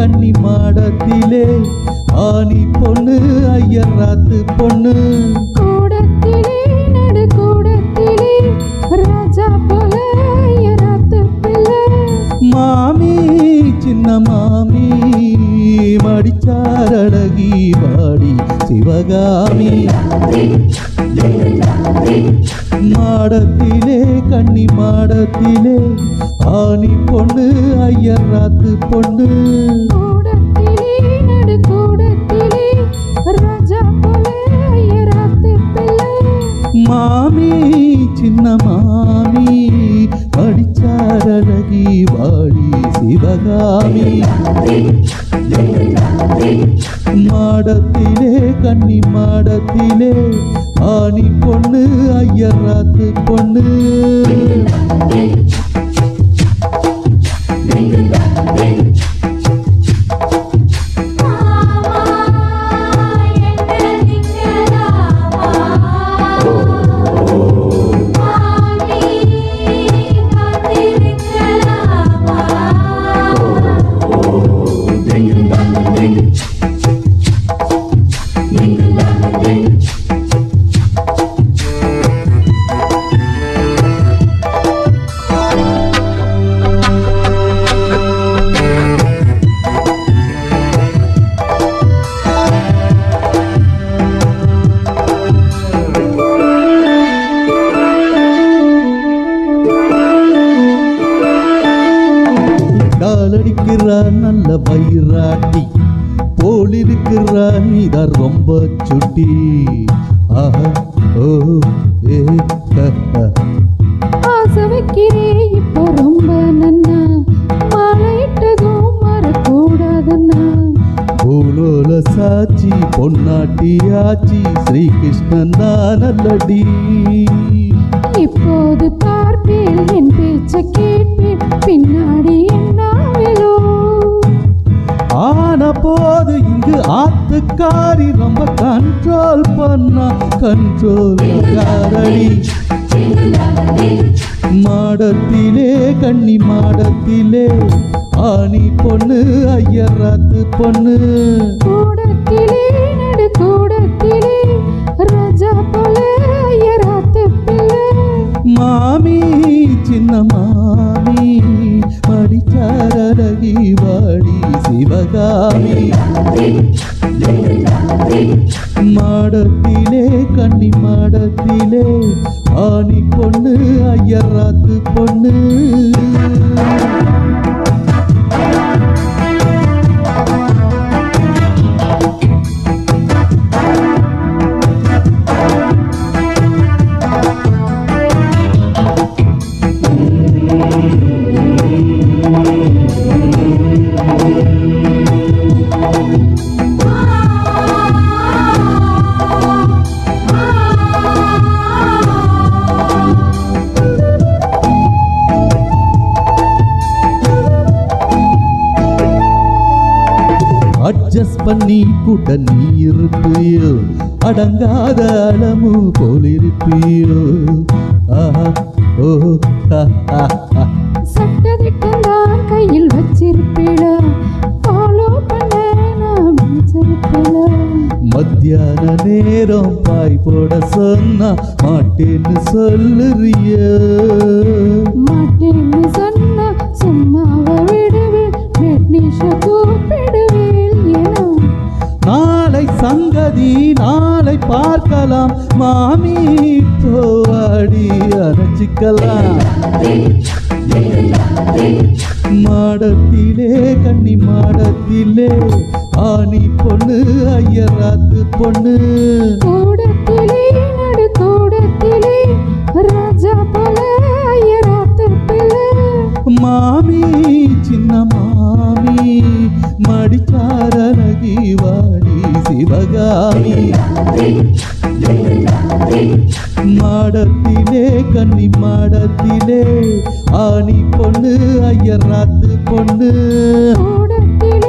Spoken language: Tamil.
கன்னி மாடத்திலே ஆணி பொண்ணு ஐயராத்து பொண்ணு கூடத்திலே நடு கூடத்திலே ராஜா போல ஐயராத்து பிள்ளை மாமி சின்ன மாமி மடிச்சாரழகி வாடி சிவகாமி மாடத்திலே கன்னி மாடத்திலே ஆணி பொண்ணு ஐயராத்து பொண்ணு கூடத்திலே நடு கூடத்திலே ராஜா போல ஐயராத்து பிள்ளை மாமி சின்ன மாமி மடிச்சாரழகி வாடி சிவகாமி மாடத்திலே கன்னி மாடத்திலே ஆணி பொண்ணு ஐயராத்து பொண்ணு காலடிக்கிறான் நல்ல வயிறாட்டி போலிருக்கிறான் நீதான் ரொம்ப சுட்டி ஆஹா ஓ ஏ ஆசை வைக்கிறே இப்போ ரொம்ப நன்னா மாலையிட்டதும் மறக்கூடாதண்ணா பூலோல சாட்சி பொன்னாட்டியாச்சி ஸ்ரீகிருஷ்ணன் நல்லடி இப்போது பார்ப்பேன் என் பேச்ச கேட்பேன் பின்னாடி என்னாவிலோ ஆன போது இங்கு ஆத்துக்காரி ரொம்ப கண்ட்ரோல் பண்ணா கண்ட்ரோல் காரடி மாடத்திலே கன்னி மாடத்திலே ஆணி பொண்ணு ஐயராத்து பொண்ணு கூடத்திலே நடு கூடத்திலே ராஜா போல ஐயராத்து பிள்ளை மாமி சின்ன மாமி மடிச்சாரழகி வாடி சிவகாமி மாடத்திலே கன்னி மாடத்திலே ஆணி பொண்ணு ஐயராத்து பொண்ணு அட்ஜஸ்ட் பண்ணி கூட நீ இருப்பியோ அடங்காத அளமு போலிருப்பியோ ஆஹா ஓ சட்டதிட்டம்தான் கையில் வச்சிருப்பீளா ஃபாலோ பண்ண நான் வச்சிருப்பீளா மத்தியான நேரம் பாய் போட சொன்னா மாட்டேன்னு சொல்லுறிய மாட்டேன்னு சொன்னா சும்மாவ விடுவேன் வெட்னிஷ கூப்பிடுவேன் ஏனோ நாளை சங்கதி நாளை பார்க்கலாம் மாமி போவாடி அரைச்சிக்கலாம் மாடத்திலே கன்னி மாடத்திலே ஆணி பொண்ணு ஐயராத்து பொண்ணு கூடத்திலே நடு கூடத்திலே ராஜா போல ஐயராத்து பிள்ளை மாமி சின்ன மாமி மடிச்சாரழகி வாடி சிவகாமி மாடத்திலே கன்னி மாடத்திலே ஆணி பொண்ணு ஐயராத்து பொண்ணு கூடத்திலே